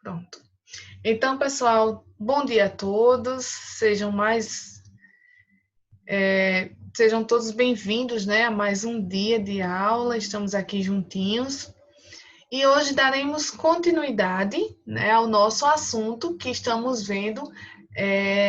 Pronto. Então, pessoal, bom dia a todos. Sejam todos bem-vindos, né, a mais um dia de aula. Estamos aqui juntinhos e hoje daremos continuidade, né, ao nosso assunto que estamos vendo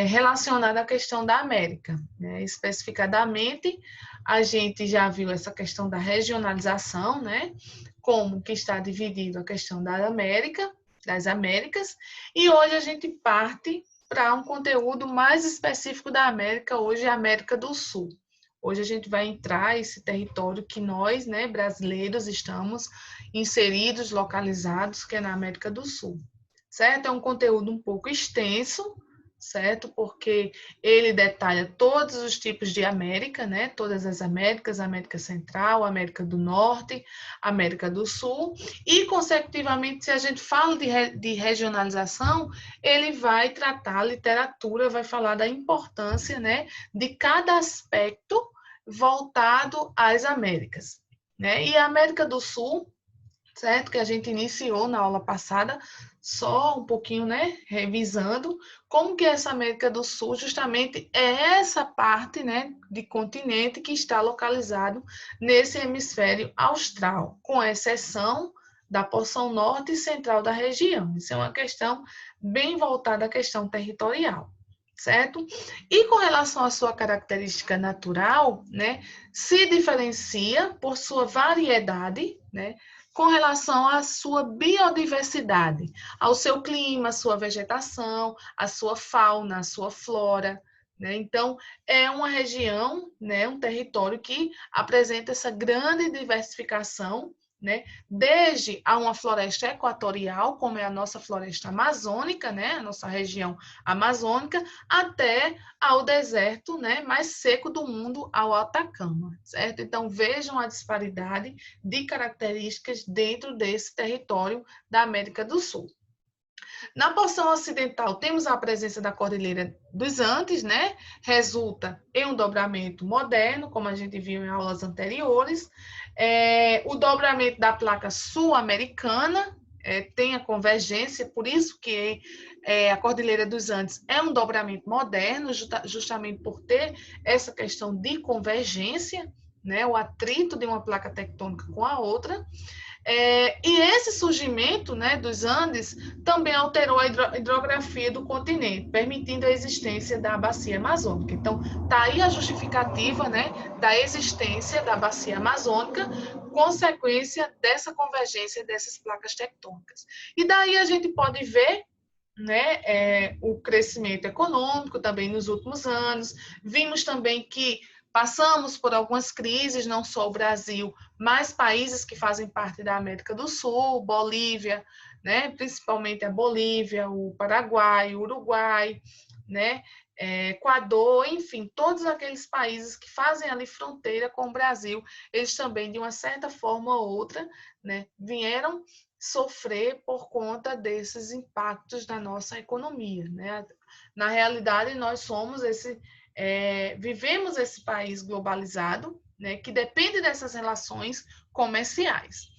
relacionado à questão da América, né? Especificadamente, a gente já viu essa questão da regionalização, né? Como que está dividido a questão das Américas, e hoje a gente parte para um conteúdo mais específico da América, hoje é a América do Sul. Hoje a gente vai entrar esse território que nós, né, brasileiros, estamos inseridos, localizados, que é na América do Sul, certo? É um conteúdo um pouco extenso, certo? Porque ele detalha todos os tipos de América, né? Todas as Américas, América Central, América do Norte, América do Sul, e, consecutivamente, se a gente fala de regionalização, ele vai tratar, a literatura vai falar da importância, né, de cada aspecto voltado às Américas, né? E a América do Sul, certo? Que a gente iniciou na aula passada, só um pouquinho, né? Revisando como que essa América do Sul justamente é essa parte, né, de continente que está localizado nesse hemisfério austral, com exceção da porção norte e central da região. Isso é uma questão bem voltada à questão territorial, certo? E com relação à sua característica natural, né, se diferencia por sua variedade, né, com relação à sua biodiversidade, ao seu clima, à sua vegetação, à sua fauna, à sua flora, né? Então, é uma região, né, um território que apresenta essa grande diversificação, né? Desde a uma floresta equatorial, como é a nossa floresta amazônica, né, a nossa região amazônica, até ao deserto, né, mais seco do mundo, ao Atacama, certo? Então, vejam a disparidade de características dentro desse território da América do Sul. Na porção ocidental, temos a presença da Cordilheira dos Andes, né? Resulta em um dobramento moderno, como a gente viu em aulas anteriores. O dobramento da placa sul-americana tem a convergência, por isso que a Cordilheira dos Andes é um dobramento moderno, justamente por ter essa questão de convergência, né? O atrito de uma placa tectônica com a outra. E esse surgimento, né, dos Andes também alterou a hidrografia do continente, permitindo a existência da bacia amazônica. Então, está aí a justificativa, né, da existência da bacia amazônica, consequência dessa convergência dessas placas tectônicas. E daí a gente pode ver, né, o crescimento econômico também nos últimos anos. Vimos também que passamos por algumas crises, não só o Brasil, mas países que fazem parte da América do Sul, Bolívia, né, principalmente a Bolívia, o Paraguai, o Uruguai, né, Equador, enfim, todos aqueles países que fazem ali fronteira com o Brasil, eles também, de uma certa forma ou outra, né, vieram sofrer por conta desses impactos na nossa economia, né? Na realidade, nós somos vivemos esse país globalizado, né, que depende dessas relações comerciais.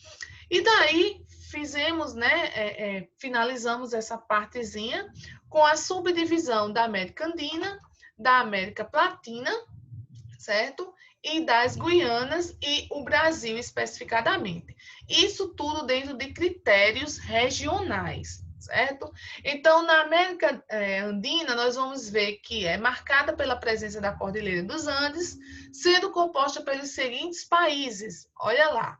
E daí fizemos, né, finalizamos essa partezinha com a subdivisão da América Andina, da América Latina, certo? E das Guianas e o Brasil especificadamente. Isso tudo dentro de critérios regionais, certo? Então, na América Andina, nós vamos ver que é marcada pela presença da Cordilheira dos Andes, sendo composta pelos seguintes países. Olha lá: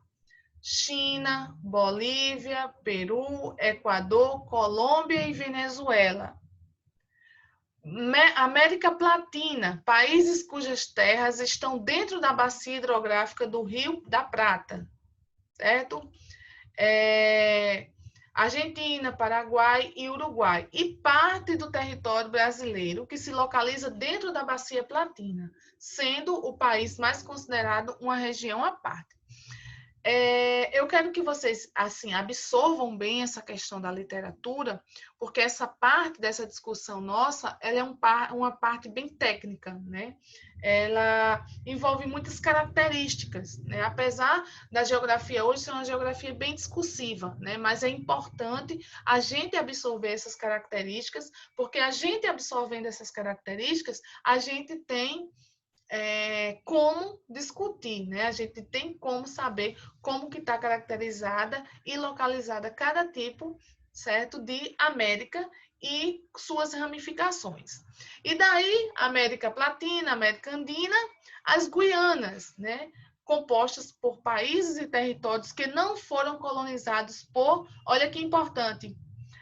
China, Bolívia, Peru, Equador, Colômbia e Venezuela. América Latina, países cujas terras estão dentro da bacia hidrográfica do Rio da Prata, certo? Argentina, Paraguai e Uruguai, e parte do território brasileiro que se localiza dentro da bacia Platina, sendo o país mais considerado uma região à parte. Eu quero que vocês, assim, absorvam bem essa questão da literatura, porque essa parte dessa discussão nossa, ela é uma parte bem técnica, né? Ela envolve muitas características, né? Apesar da geografia hoje ser uma geografia bem discursiva, né? Mas é importante a gente absorver essas características, porque a gente absorvendo essas características, a gente tem como discutir, né? A gente tem como saber como que está caracterizada e localizada cada tipo, certo, de América e suas ramificações. E daí, América Latina, América Andina, as Guianas, né? Compostas por países e territórios que não foram colonizados por, olha que importante,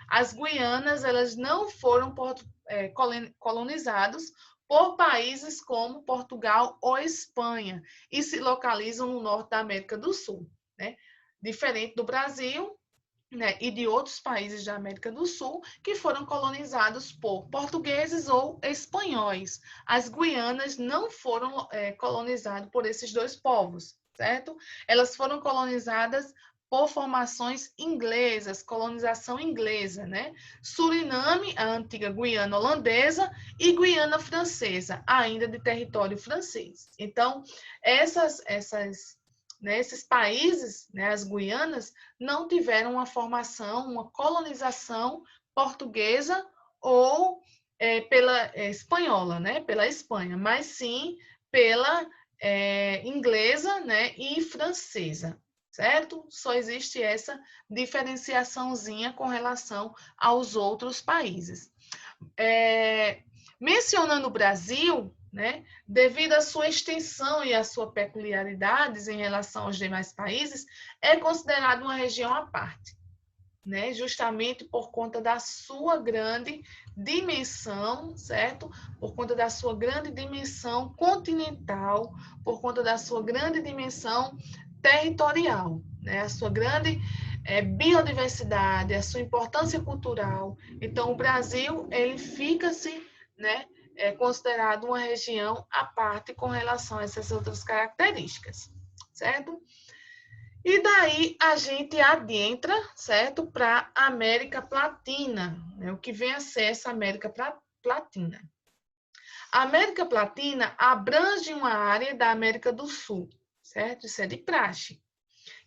as Guianas, elas não foram colonizados por países como Portugal ou Espanha e se localizam no norte da América do Sul, né? Diferente do Brasil, né, e de outros países da América do Sul que foram colonizados por portugueses ou espanhóis. As Guianas não foram colonizadas por esses dois povos, certo? Elas foram colonizadas por formações inglesas, colonização inglesa, né? Suriname, a antiga Guiana holandesa, e Guiana francesa, ainda de território francês. Então, esses países, né, as Guianas, não tiveram uma formação, uma colonização portuguesa ou pela espanhola, né, pela Espanha, mas sim pela inglesa, né, e francesa, certo? Só existe essa diferenciaçãozinha com relação aos outros países. Mencionando o Brasil, né, devido à sua extensão e às suas peculiaridades em relação aos demais países, é considerado uma região à parte, né, justamente por conta da sua grande dimensão, certo? Por conta da sua grande dimensão continental, por conta da sua grande dimensão territorial, né? A sua grande biodiversidade, a sua importância cultural. Então, o Brasil, ele fica-se, né, considerado uma região à parte com relação a essas outras características, certo? E daí a gente adentra, certo, para a América Latina, né? O que vem a ser essa América Latina. A América Latina abrange uma área da América do Sul, certo? Isso é de praxe,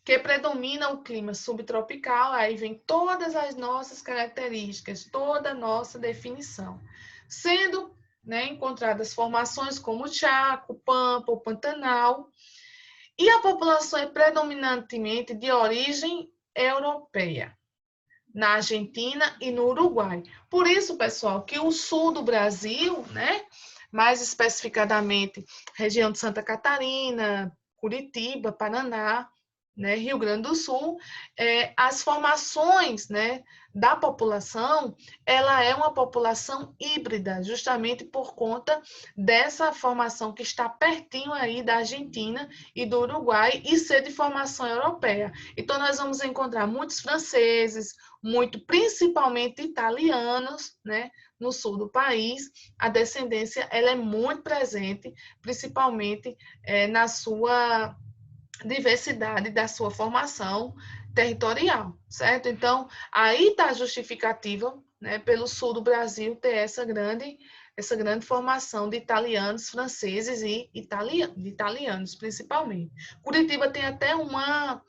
que predomina o clima subtropical, aí vem todas as nossas características, toda a nossa definição, sendo, né, encontradas formações como o Chaco, o Pampa, o Pantanal, e a população é predominantemente de origem europeia, na Argentina e no Uruguai. Por isso, pessoal, que o sul do Brasil, né, mais especificadamente região de Santa Catarina, Curitiba, Paraná, né, Rio Grande do Sul, as formações, né, da população, ela é uma população híbrida, justamente por conta dessa formação que está pertinho aí da Argentina e do Uruguai e ser de formação europeia. Então, nós vamos encontrar muitos franceses, principalmente italianos, né, no sul do país. A descendência ela é muito presente, principalmente na sua diversidade da sua formação territorial, certo? Então, aí está a justificativa, né, pelo sul do Brasil ter essa grande formação de italianos, franceses e italianos, principalmente. Curitiba tem até uma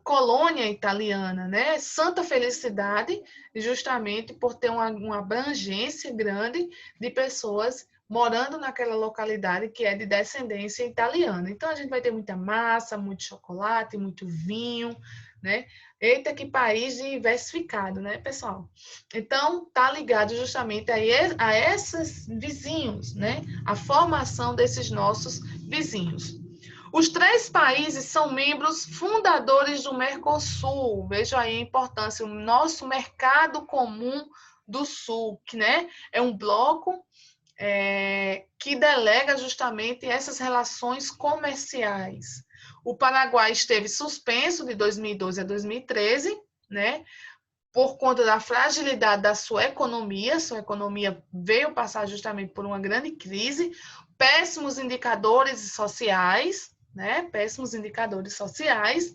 colônia italiana, né? Santa Felicidade, justamente por ter uma abrangência grande de pessoas morando naquela localidade que é de descendência italiana. Então, a gente vai ter muita massa, muito chocolate, muito vinho, né? Eita, que país diversificado, né, pessoal? Então, tá ligado justamente a esses vizinhos, né? A formação desses nossos vizinhos. Os 3 países são membros fundadores do Mercosul. Veja aí a importância, o nosso mercado comum do Sul, que, né, é um bloco que delega justamente essas relações comerciais. O Paraguai esteve suspenso de 2012 a 2013, né, por conta da fragilidade da sua economia veio passar justamente por uma grande crise, péssimos indicadores sociais, né? Péssimos indicadores sociais.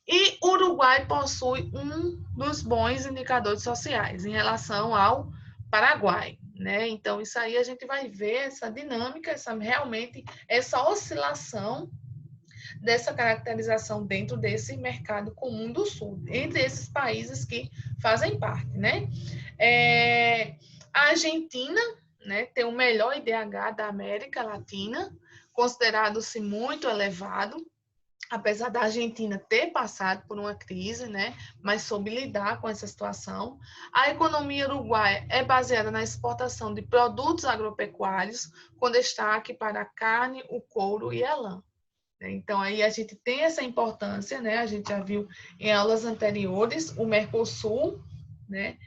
E Uruguai possui um dos bons indicadores sociais em relação ao Paraguai, né? Então, isso aí a gente vai ver essa dinâmica, realmente essa oscilação dessa caracterização dentro desse mercado comum do Sul, entre esses países que fazem parte, né? A Argentina, né, tem o melhor IDH da América Latina, considerado-se muito elevado, apesar da Argentina ter passado por uma crise, né, mas soube lidar com essa situação. A economia uruguaia é baseada na exportação de produtos agropecuários, com destaque para a carne, o couro e a lã. Então, aí a gente tem essa importância, né? A gente já viu em aulas anteriores o Mercosul, né?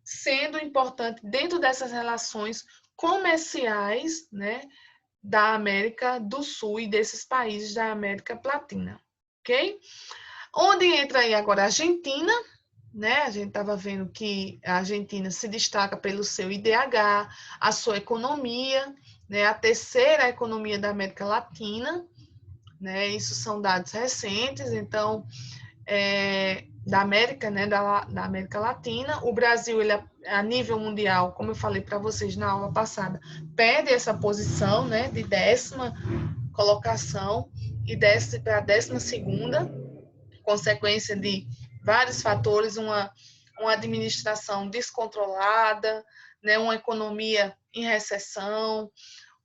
Sendo importante dentro dessas relações comerciais, né? Da América do Sul e desses países da América Latina, ok? Onde entra aí agora a Argentina, né? A gente estava vendo que a Argentina se destaca pelo seu IDH, a sua economia, né? A terceira economia da América Latina, né? Isso são dados recentes, então, da América, né? Da América Latina. O Brasil, ele, a nível mundial, como eu falei para vocês na aula passada, perde essa posição, né? De 10ª colocação e desce para a 12ª, consequência de vários fatores, uma administração descontrolada, né? Uma economia em recessão,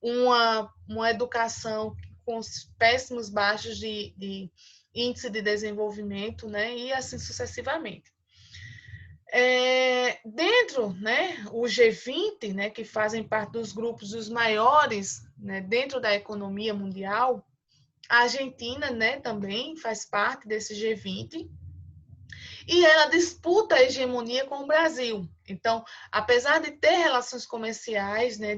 uma educação com péssimos baixos de índice de desenvolvimento, né? E assim sucessivamente. Dentro, né, o G20, né, que fazem parte dos grupos dos maiores, né, dentro da economia mundial, a Argentina, né, também faz parte desse G20, e ela disputa a hegemonia com o Brasil. Então, apesar de ter relações comerciais, né,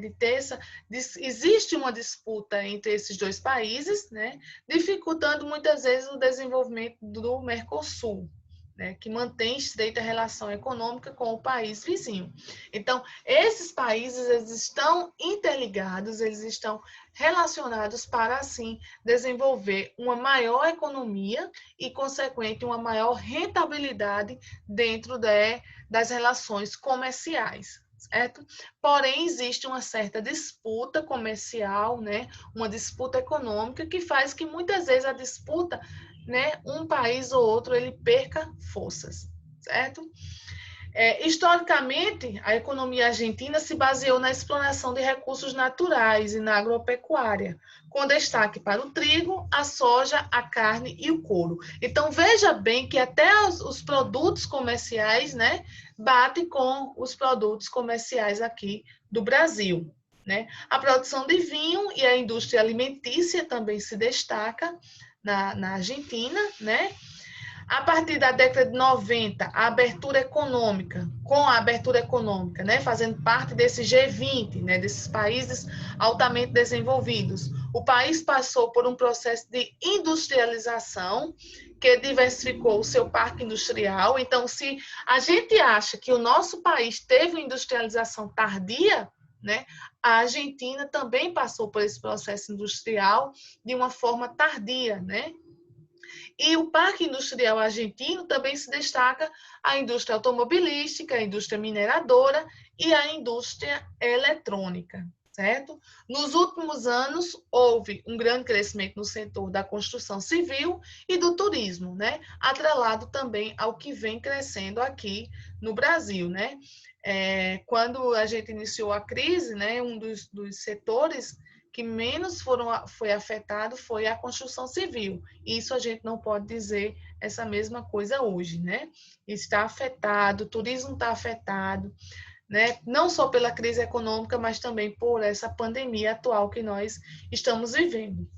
existe uma disputa entre esses dois países, né, dificultando muitas vezes o desenvolvimento do Mercosul, né, que mantém estreita relação econômica com o país vizinho. Então, esses países eles estão interligados, eles estão relacionados para, assim, desenvolver uma maior economia e, consequente, uma maior rentabilidade dentro das relações comerciais, certo? Porém, existe uma certa disputa comercial, né? Uma disputa econômica que faz que, muitas vezes, a disputa, né, um país ou outro ele perca forças, certo? Historicamente, a economia argentina se baseou na exploração de recursos naturais e na agropecuária, com destaque para o trigo, a soja, a carne e o couro. Então, veja bem que até os produtos comerciais, né, batem com os produtos comerciais aqui do Brasil, né? A produção de vinho e a indústria alimentícia também se destaca na Argentina, né? A partir da década de 90, com a abertura econômica, né, fazendo parte desse G20, né, desses países altamente desenvolvidos, o país passou por um processo de industrialização que diversificou o seu parque industrial. Então, se a gente acha que o nosso país teve uma industrialização tardia, né, a Argentina também passou por esse processo industrial de uma forma tardia, né? E o parque industrial argentino também se destaca a indústria automobilística, a indústria mineradora e a indústria eletrônica, certo? Nos últimos anos, houve um grande crescimento no setor da construção civil e do turismo, né? Atrelado também ao que vem crescendo aqui no Brasil, né? Quando a gente iniciou a crise, né, um dos setores que menos foi afetado foi a construção civil. Isso a gente não pode dizer essa mesma coisa hoje, né? Está afetado, o turismo está afetado, né? Não só pela crise econômica, mas também por essa pandemia atual que nós estamos vivendo.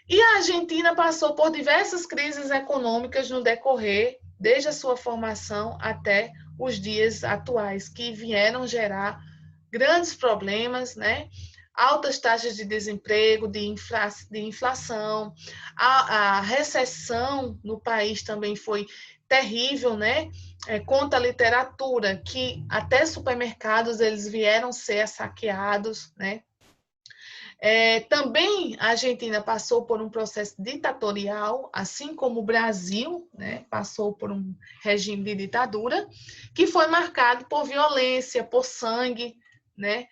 E a Argentina passou por diversas crises econômicas no decorrer, desde a sua formação até os dias atuais, que vieram gerar grandes problemas, né? Altas taxas de desemprego, de inflação, a recessão no país também foi terrível, né? Conta a literatura que até supermercados eles vieram ser saqueados, né? Também a Argentina passou por um processo ditatorial, assim como o Brasil, né, passou por um regime de ditadura, que foi marcado por violência, por sangue, né,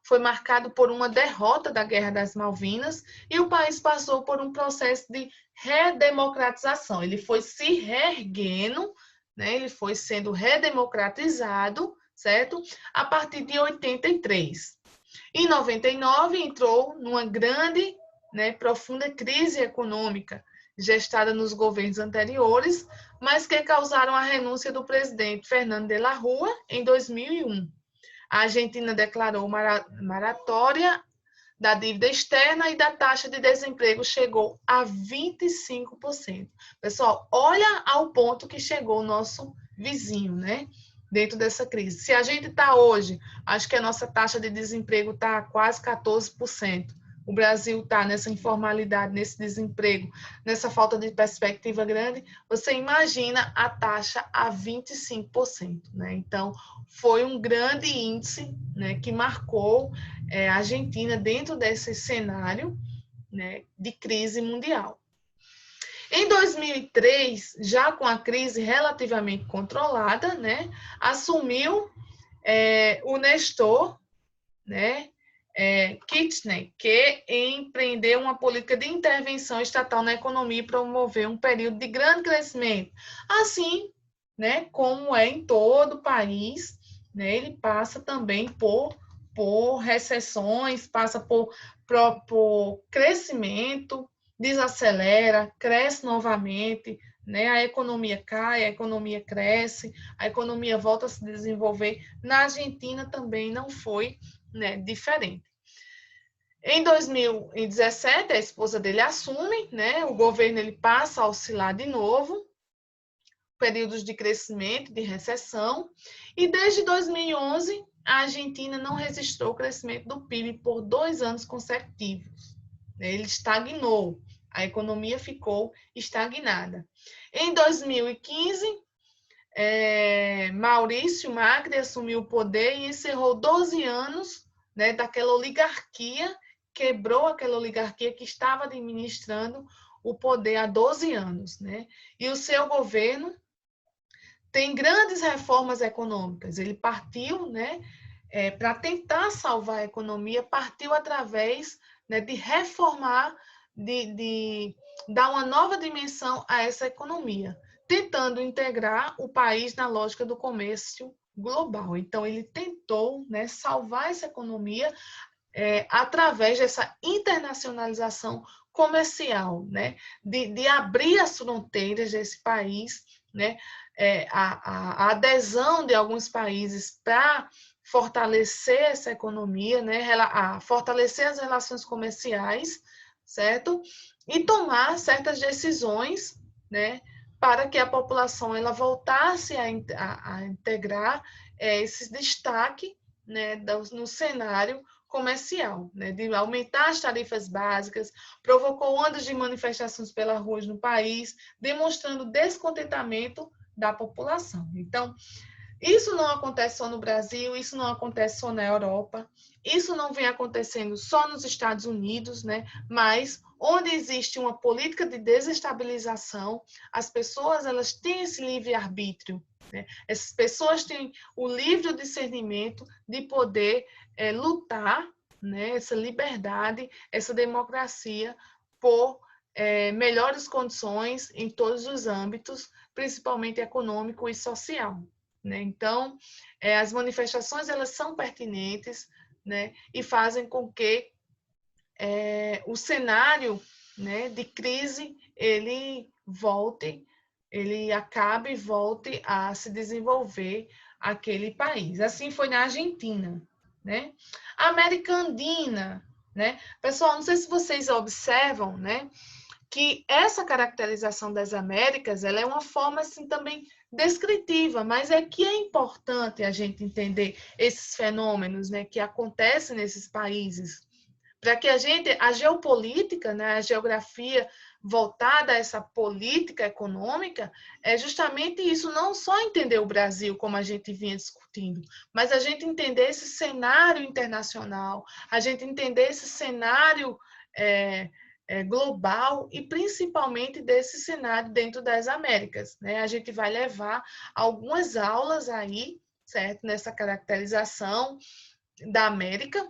foi marcado por uma derrota da Guerra das Malvinas, e o país passou por um processo de redemocratização. Ele foi se reerguendo, né, ele foi sendo redemocratizado, certo? A partir de 83. Em 99, entrou numa grande, né, profunda crise econômica, gestada nos governos anteriores, mas que causaram a renúncia do presidente Fernando de la Rúa em 2001. A Argentina declarou moratória da dívida externa e da taxa de desemprego chegou a 25%. Pessoal, olha ao ponto que chegou o nosso vizinho, né? Dentro dessa crise. Se a gente está hoje, acho que a nossa taxa de desemprego está quase 14%. O Brasil está nessa informalidade, nesse desemprego, nessa falta de perspectiva grande. Você imagina a taxa a 25%, né? Então, foi um grande índice, né, que marcou a Argentina dentro desse cenário, né, de crise mundial. Em 2003, já com a crise relativamente controlada, né, assumiu o Nestor, né, Kirchner, que empreendeu uma política de intervenção estatal na economia e promoveu um período de grande crescimento. Assim, né, como é em todo o país, né, ele passa também por recessões, passa por crescimento, desacelera, cresce novamente, né? A economia cai, a economia cresce, a economia volta a se desenvolver. Na Argentina também não foi, né, diferente. Em 2017, a esposa dele assume, né? O governo ele passa a oscilar de novo, períodos de crescimento, de recessão, e desde 2011 a Argentina não registrou o crescimento do PIB por 2 anos consecutivos. Ele estagnou, a economia ficou estagnada. Em 2015, Maurício Macri assumiu o poder e encerrou 12 anos, né, daquela oligarquia, quebrou aquela oligarquia que estava administrando o poder há 12 anos. Né? E o seu governo tem grandes reformas econômicas. Ele partiu, né, para tentar salvar a economia, partiu através, né, de reformar, de dar uma nova dimensão a essa economia, tentando integrar o país na lógica do comércio global. Então, ele tentou, né, salvar essa economia através dessa internacionalização comercial, né, de abrir as fronteiras desse país, né, a adesão de alguns países para fortalecer essa economia, né, fortalecer as relações comerciais, certo? E tomar certas decisões, né, para que a população ela voltasse a integrar esse destaque, né, no cenário comercial, né, de aumentar as tarifas básicas, provocou ondas de manifestações pelas ruas no país, demonstrando descontentamento da população. Então, isso não acontece só no Brasil, isso não acontece só na Europa, isso não vem acontecendo só nos Estados Unidos, né? Mas onde existe uma política de desestabilização, as pessoas elas têm esse livre-arbítrio, né? Essas pessoas têm o livre discernimento de poder lutar, né? Essa liberdade, essa democracia por melhores condições em todos os âmbitos, principalmente econômico e social. Né? Então, as manifestações elas são pertinentes, né? E fazem com que o cenário, né, de crise ele volte, ele acabe e volte a se desenvolver aquele país. Assim foi na Argentina. Né? A América Andina, né? Pessoal, não sei se vocês observam, né, que essa caracterização das Américas ela é uma forma assim também descritiva, mas é que é importante a gente entender esses fenômenos, né, que acontecem nesses países, para que a geopolítica, né, a geografia voltada a essa política econômica é justamente isso, não só entender o Brasil, como a gente vinha discutindo, mas a gente entender esse cenário internacional, a gente entender esse cenário global e principalmente desse cenário dentro das Américas, né? A gente vai levar algumas aulas aí, certo? Nessa caracterização da América,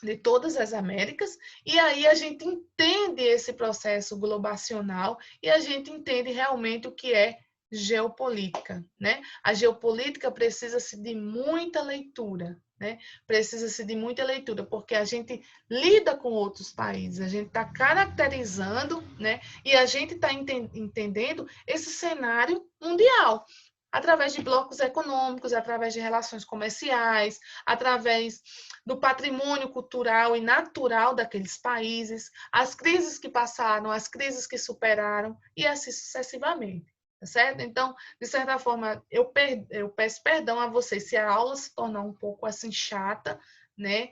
de todas as Américas, e aí a gente entende esse processo globacional e a gente entende realmente o que é geopolítica, né? A geopolítica precisa-se de muita leitura, né? Precisa-se de muita leitura, porque a gente lida com outros países, a gente está caracterizando, né? E a gente está entendendo esse cenário mundial através de blocos econômicos, através de relações comerciais, através do patrimônio cultural e natural daqueles países, as crises que passaram, as crises que superaram e assim sucessivamente, tá certo? Então, de certa forma, eu peço perdão a vocês se a aula se tornar um pouco assim chata, né?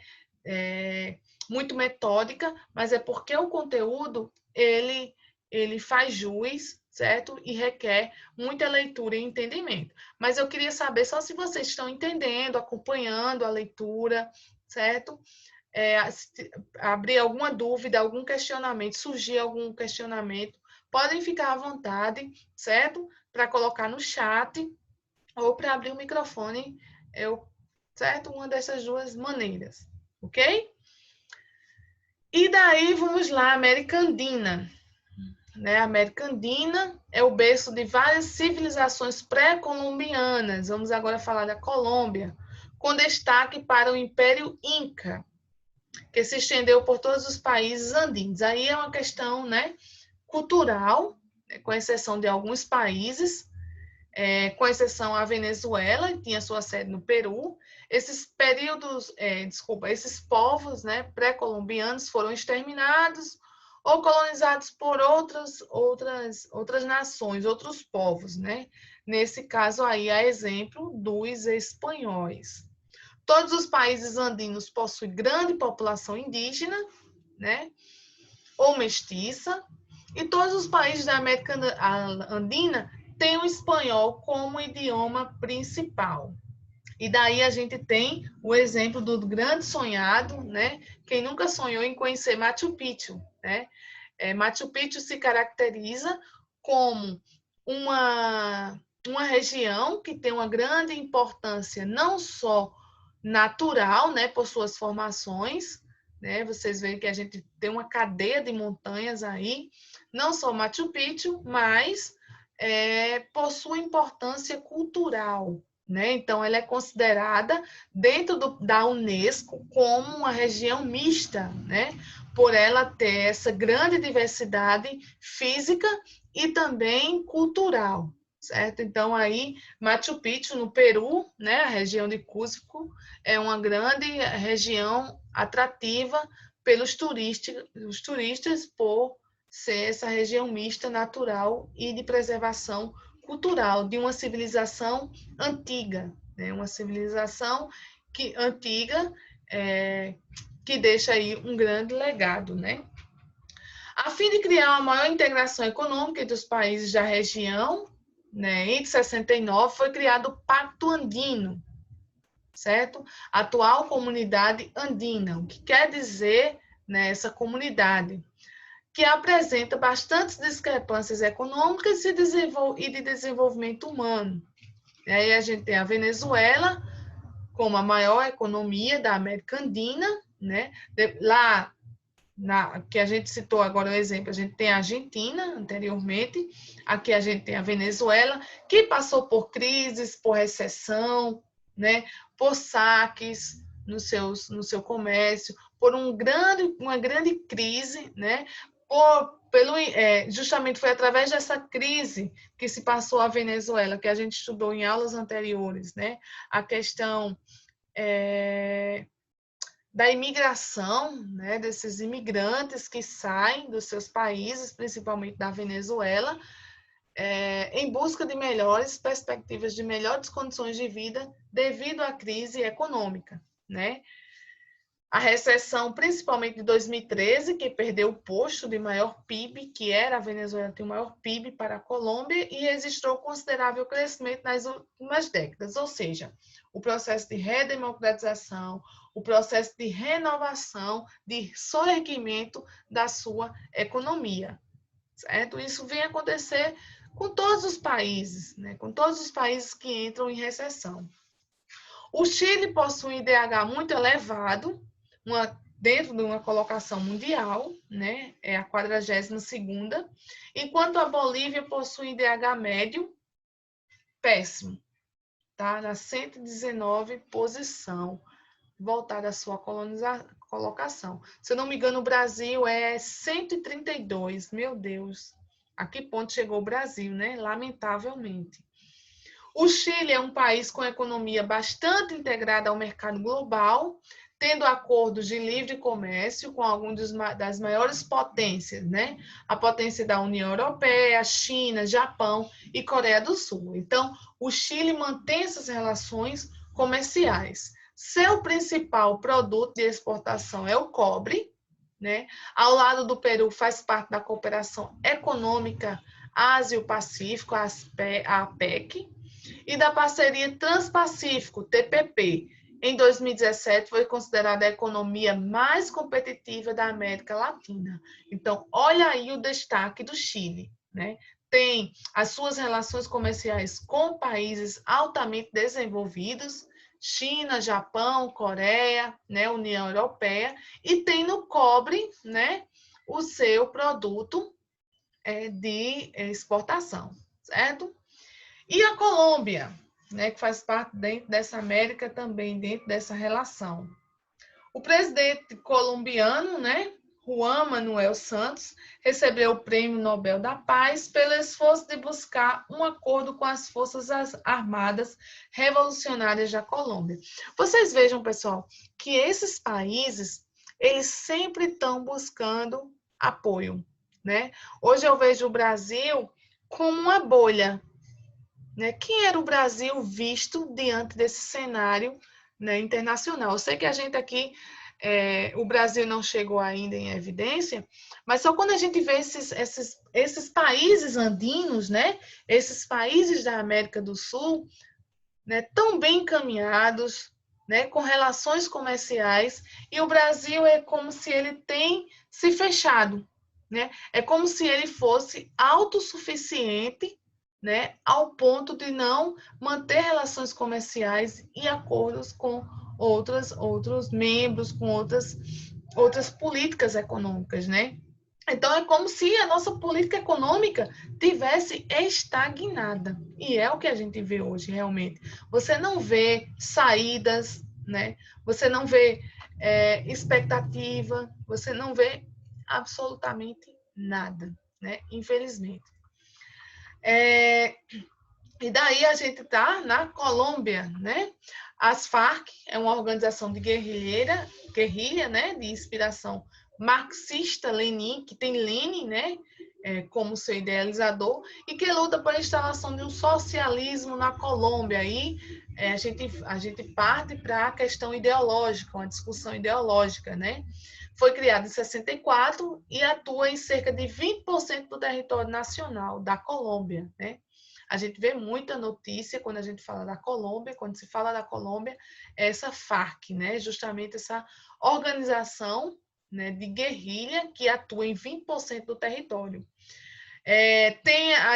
Muito metódica, mas é porque o conteúdo ele faz jus, certo? E requer muita leitura e entendimento. Mas eu queria saber só se vocês estão entendendo, acompanhando a leitura, certo? Abrir alguma dúvida, algum questionamento, surgir algum questionamento, podem ficar à vontade, certo? Para colocar no chat ou para abrir o microfone, certo? Uma dessas duas maneiras, ok? E daí vamos lá, América Andina. Né? A América Andina é o berço de várias civilizações pré-colombianas. Vamos agora falar da Colômbia, com destaque para o Império Inca, que se estendeu por todos os países andinos. Aí é uma questão, né, cultural, com exceção de alguns países, com exceção a Venezuela, que tinha sua sede no Peru. Esses esses povos, né, pré-colombianos foram exterminados ou colonizados por outras nações, outros povos, né? Nesse caso aí, a exemplo dos espanhóis. Todos os países andinos possuem grande população indígena, né? Ou mestiça, e todos os países da América Andina têm o espanhol como idioma principal. E daí a gente tem o exemplo do grande sonhado, né? Quem nunca sonhou em conhecer Machu Picchu, né? Machu Picchu se caracteriza como uma região que tem uma grande importância não só natural, né, por suas formações, né? Vocês veem que a gente tem uma cadeia de montanhas aí, não só Machu Picchu, mas possui importância cultural, né? Então, ela é considerada dentro da Unesco como uma região mista, né? Por ela ter essa grande diversidade física e também cultural, certo? Então, aí, Machu Picchu, no Peru, né? A região de Cusco, é uma grande região atrativa pelos turistas por ser essa região mista natural e de preservação cultural de uma civilização antiga, né? Uma civilização antiga que deixa aí um grande legado, né? A fim de criar uma maior integração econômica entre os países da região, né, em 69 foi criado o Pacto Andino, certo? A atual Comunidade Andina, o que quer dizer, né, essa comunidade, que apresenta bastantes discrepâncias econômicas e de desenvolvimento humano. E aí a gente tem a Venezuela como a maior economia da América Andina, né? Lá que a gente citou agora o exemplo, a gente tem a Argentina anteriormente, aqui a gente tem a Venezuela, que passou por crises, por recessão, né? Por saques no seu comércio, por uma grande crise, né? Justamente foi através dessa crise que se passou a Venezuela, que a gente estudou em aulas anteriores, né? A questão da imigração, né? Desses imigrantes que saem dos seus países, principalmente da Venezuela, em busca de melhores perspectivas, de melhores condições de vida devido à crise econômica, né? A recessão, principalmente de 2013, que perdeu o posto de maior PIB, que era a Venezuela tem o maior PIB para a Colômbia, e registrou considerável crescimento nas últimas décadas, ou seja, o processo de redemocratização, o processo de renovação, de soerguimento da sua economia, certo? Isso vem acontecer com todos os países, né? Com todos os países que entram em recessão. O Chile possui um IDH muito elevado, dentro de uma colocação mundial, né? É a 42ª, enquanto a Bolívia possui um IDH médio péssimo, tá? Na 119 posição, voltada à sua colocação. Se eu não me engano, o Brasil é 132, meu Deus. A que ponto chegou o Brasil, né? Lamentavelmente. O Chile é um país com economia bastante integrada ao mercado global, tendo acordos de livre comércio com algumas das maiores potências, né? A potência da União Europeia, China, Japão e Coreia do Sul. Então, o Chile mantém essas relações comerciais. Seu principal produto de exportação é o cobre, né? Ao lado do Peru, faz parte da cooperação econômica Ásia-Pacífico, a APEC, e da parceria Transpacífico, TPP. Em 2017, foi considerada a economia mais competitiva da América Latina. Então, olha aí o destaque do Chile, né? Tem as suas relações comerciais com países altamente desenvolvidos, China, Japão, Coreia, né, União Europeia, e tem no cobre, né, o seu produto de exportação, certo? E a Colômbia, né, que faz parte dentro dessa América também, dentro dessa relação. O presidente colombiano, né, Juan Manuel Santos, recebeu o Prêmio Nobel da Paz pelo esforço de buscar um acordo com as Forças Armadas Revolucionárias da Colômbia. Vocês vejam, pessoal, que esses países, eles sempre estão buscando apoio, né? Hoje eu vejo o Brasil como uma bolha, né? Quem era o Brasil visto diante desse cenário, né, internacional? Eu sei que a gente aqui, o Brasil não chegou ainda em evidência, mas só quando a gente vê esses países andinos, né, esses países da América do Sul, né, tão bem encaminhados, né, com relações comerciais, e o Brasil é como se ele tem se fechado, né? É como se ele fosse autossuficiente, né, ao ponto de não manter relações comerciais e acordos com outros membros, com outras políticas econômicas, né? Então, é como se a nossa política econômica tivesse estagnada. E é o que a gente vê hoje, realmente. Você não vê saídas, né? Você não vê expectativa, você não vê absolutamente nada, né? Infelizmente. E daí a gente está na Colômbia, né? As Farc é uma organização de guerrilha, né? De inspiração marxista-Lenin, que tem Lenin, né? Como seu idealizador, e que luta pela instalação de um socialismo na Colômbia. Aí a gente parte para a questão ideológica, uma discussão ideológica, né? Foi criado em 64 e atua em cerca de 20% do território nacional da Colômbia, né? A gente vê muita notícia quando a gente fala da Colômbia, quando se fala da Colômbia, essa Farc, né? Justamente essa organização, né, de guerrilha que atua em 20% do território.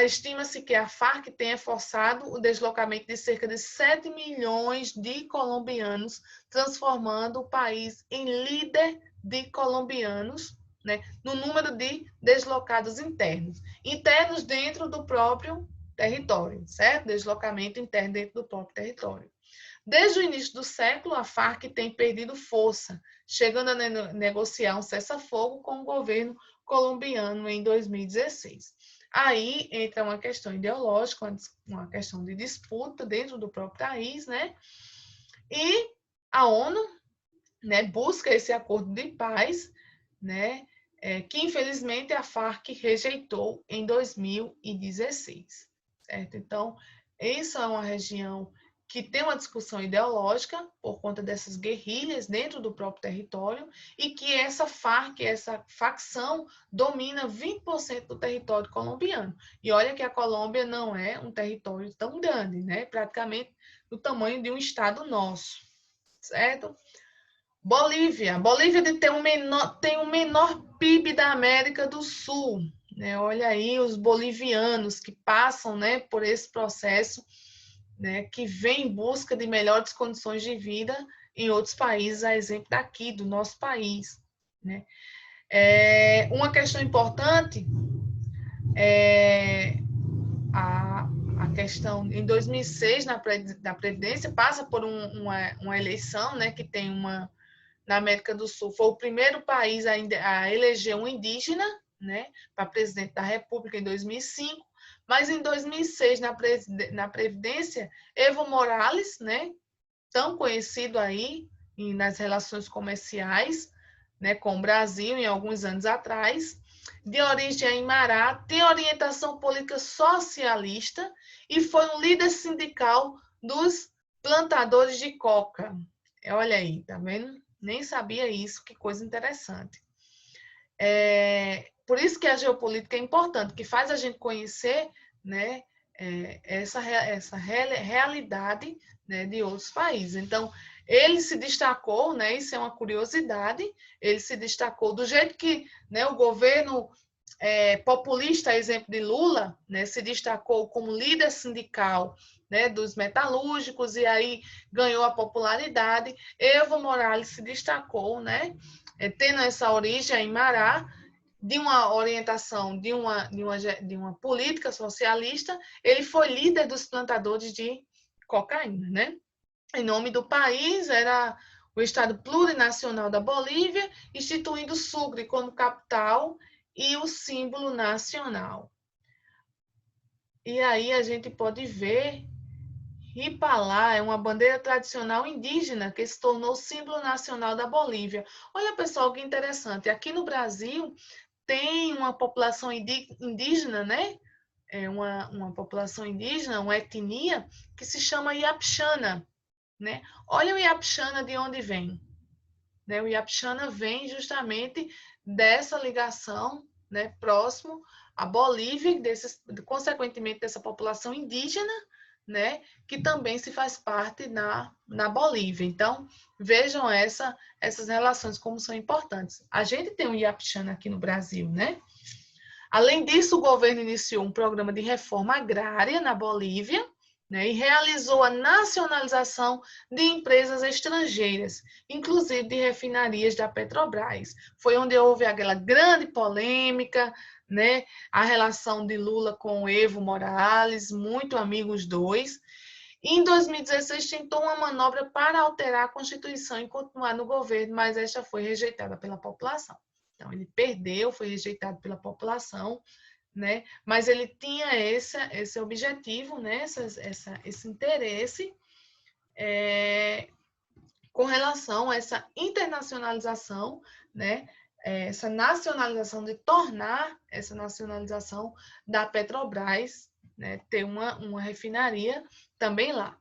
Estima-se que a Farc tenha forçado o deslocamento de cerca de 7 milhões de colombianos, transformando o país em líder de colombianos, né, no número de deslocados internos dentro do próprio território, certo? Deslocamento interno dentro do próprio território. Desde o início do século, a Farc tem perdido força, chegando a negociar um cessar-fogo com o governo colombiano em 2016. Aí entra uma questão ideológica, uma questão de disputa dentro do próprio país, né? E a ONU, né, busca esse acordo de paz, né? Que infelizmente a Farc rejeitou em 2016. Certo? Então, isso é uma região que tem uma discussão ideológica por conta dessas guerrilhas dentro do próprio território e que essa Farc, essa facção, domina 20% do território colombiano. E olha que a Colômbia não é um território tão grande, né? Praticamente do tamanho de um estado nosso, certo? Bolívia. Bolívia tem o menor PIB da América do Sul. Né? Olha aí os bolivianos que passam, né, por esse processo, né, que vem em busca de melhores condições de vida em outros países, a exemplo daqui, do nosso país. Né? Uma questão importante é a questão, em 2006, da Previdência, passa por uma eleição, né, que tem na América do Sul, foi o primeiro país a eleger um indígena, né, para presidente da República em 2005, mas em 2006, na Previdência, Evo Morales, né, tão conhecido aí nas relações comerciais, né, com o Brasil, em alguns anos atrás, de origem aimará, tem orientação política socialista e foi um líder sindical dos plantadores de coca. Olha aí, tá vendo? Nem sabia isso, que coisa interessante. Por isso que a geopolítica é importante, que faz a gente conhecer, né, essa realidade, né, de outros países. Então, ele se destacou, né, isso é uma curiosidade, ele se destacou do jeito que, né, o governo populista, exemplo de Lula, né, se destacou como líder sindical, né, dos metalúrgicos e aí ganhou a popularidade. Evo Morales se destacou, né, tendo essa origem aimará, de uma orientação de uma política socialista, ele foi líder dos plantadores de cocaína, né? Em nome do país, era o Estado Plurinacional da Bolívia, instituindo Sucre como capital e o símbolo nacional. E aí a gente pode ver Ripalá é uma bandeira tradicional indígena que se tornou símbolo nacional da Bolívia. Olha, pessoal, que interessante. Aqui no Brasil tem uma população indígena, né? Uma população indígena, uma etnia, que se chama Iapixana, né? Olha o Iapixana de onde vem. Né? O Iapixana vem justamente dessa ligação, né, próximo à Bolívia, consequentemente dessa população indígena, né, que também se faz parte na Bolívia. Então, vejam essas relações como são importantes. A gente tem um Iapixana aqui no Brasil, né? Além disso, o governo iniciou um programa de reforma agrária na Bolívia, né, e realizou a nacionalização de empresas estrangeiras, inclusive de refinarias da Petrobras. Foi onde houve aquela grande polêmica, né, a relação de Lula com Evo Morales, muito amigos dois. E em 2016 tentou uma manobra para alterar a Constituição e continuar no governo, mas esta foi rejeitada pela população. Então, ele perdeu, foi rejeitado pela população, né? Mas ele tinha esse objetivo, né? Esse interesse com relação a essa internacionalização, né? Essa nacionalização, de tornar essa nacionalização da Petrobras, né? Ter uma refinaria também lá.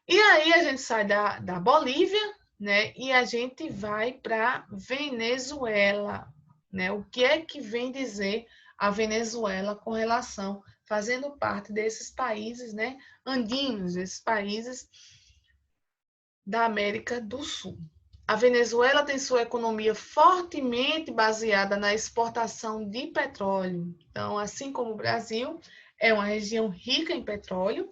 E aí a gente sai da Bolívia, né? E a gente vai para Venezuela, né? O que é que vem dizer a Venezuela com relação, fazendo parte desses países, né, andinos, esses países da América do Sul. A Venezuela tem sua economia fortemente baseada na exportação de petróleo. Então, assim como o Brasil, é uma região rica em petróleo,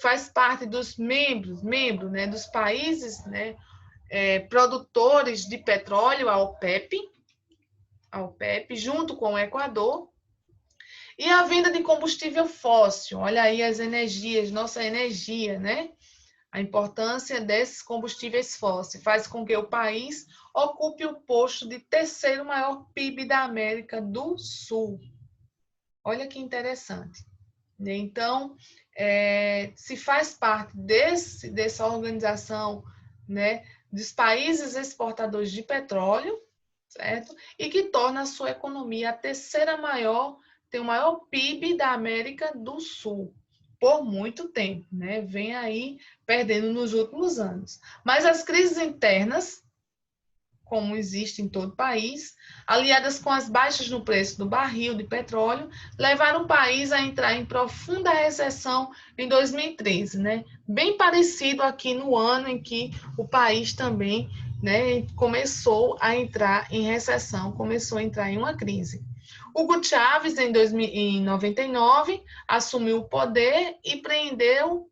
faz parte dos membros, né, dos países, né, produtores de petróleo, a OPEP, junto com o Equador. E a venda de combustível fóssil, olha aí as energias, nossa energia, né? A importância desses combustíveis fósseis faz com que o país ocupe o posto de terceiro maior PIB da América do Sul. Olha que interessante. Então, se faz parte dessa organização, né, dos países exportadores de petróleo, certo? E que torna a sua economia a terceira maior, tem o maior PIB da América do Sul. por muito tempo, né? Vem aí perdendo nos últimos anos. Mas as crises internas, como existe em todo o país, aliadas com as baixas no preço do barril de petróleo, levaram o país a entrar em profunda recessão em 2013, né? Bem parecido aqui no ano em que o país também, né, começou a entrar em recessão, começou a entrar em uma crise. Hugo Chávez, em 99, assumiu o poder e empreendeu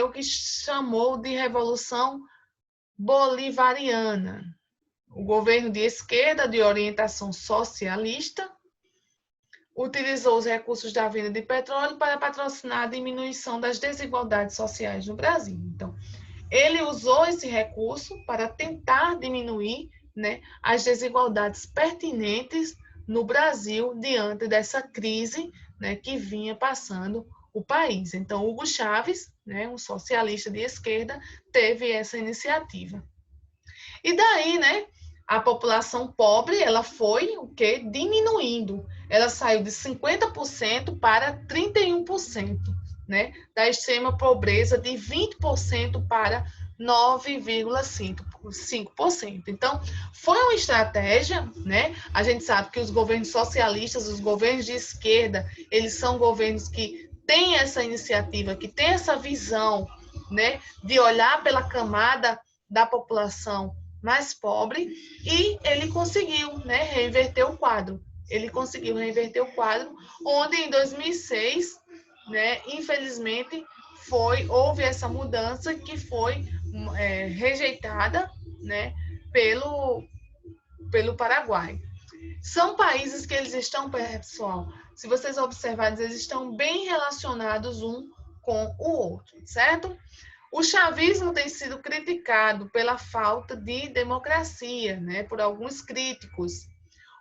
o que chamou de Revolução Bolivariana. O governo de esquerda, de orientação socialista, utilizou os recursos da venda de petróleo para patrocinar a diminuição das desigualdades sociais no Brasil. Então, ele usou esse recurso para tentar diminuir, né, as desigualdades pertinentes no Brasil diante dessa crise, né, que vinha passando o país. Então, Hugo Chávez, né, um socialista de esquerda, teve essa iniciativa. E daí, né, a população pobre, ela foi o quê? Diminuindo. Ela saiu de 50% para 31%, né? Da extrema pobreza de 20% para 9,5%. Então, foi uma estratégia, né? A gente sabe que os governos socialistas, os governos de esquerda, eles são governos que têm essa iniciativa, que têm essa visão, né, de olhar pela camada da população mais pobre, e ele conseguiu, né, reverter o quadro. Ele conseguiu reverter o quadro, onde em 2006, né, infelizmente, houve essa mudança que foi rejeitada, né, pelo Paraguai. São países que eles estão, pessoal, se vocês observarem, eles estão bem relacionados um com o outro, certo? O chavismo tem sido criticado pela falta de democracia, né, por alguns críticos.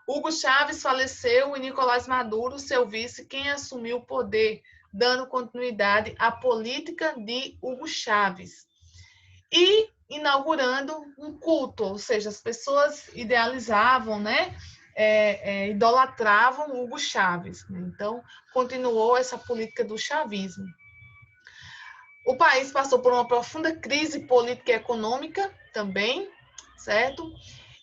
Hugo Chávez faleceu e Nicolás Maduro, seu vice, quem assumiu o poder, dando continuidade à política de Hugo Chávez. E inaugurando um culto, ou seja, as pessoas idealizavam, né, idolatravam Hugo Chávez. Né? Então, continuou essa política do chavismo. O país passou por uma profunda crise política e econômica também, certo?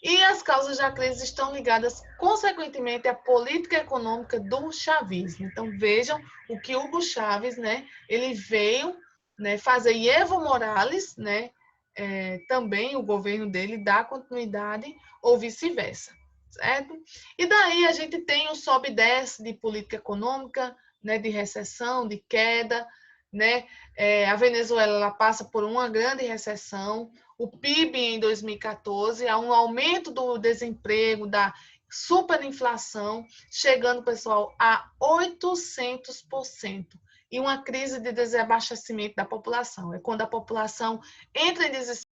E as causas da crise estão ligadas, consequentemente, à política econômica do chavismo. Então, vejam o que Hugo Chávez, né, ele veio, né, fazer, e Evo Morales, né, também o governo dele dá continuidade ou vice-versa, certo? E daí a gente tem o sobe e desce de política econômica, né, de recessão, de queda, né? A Venezuela ela passa por uma grande recessão, o PIB em 2014, há um aumento do desemprego, da superinflação, chegando, pessoal, a 800%. E uma crise de desabastecimento da população. É quando a população entra em desespero